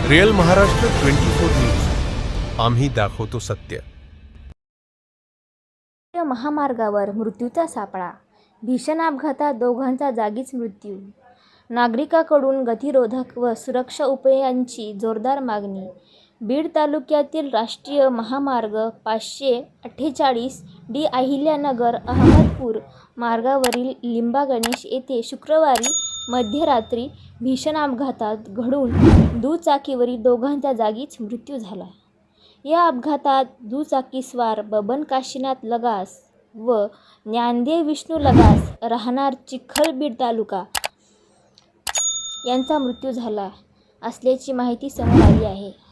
Real Maharashtra 24 news, आम्ही दाखवतो सत्य. महामार्गावर मृत्यूचा सापळा. भीषण अपघातात दोघांचा जागीच मृत्यू. नागरिकांकडून गतिरोधक व सुरक्षा उपायांची जोरदार मागणी. बीड तालुक्यातील राष्ट्रीय महामार्ग 548 डी अहिल्यानगर अहमदपूर मार्गावरील लिंबागणेश येथे शुक्रवारी मध्यरात्री भीषण अपघातात घडून दुचाकीवरील दोघांचा जागीच मृत्यू झाला. या अपघातात दुचाकीस्वार बबन काशीनाथ लगास व ज्ञानदेव विष्णू लगास राहणार चिखल बीड तालुका यांचा मृत्यू झाला असल्याची माहिती समोर आली आहे.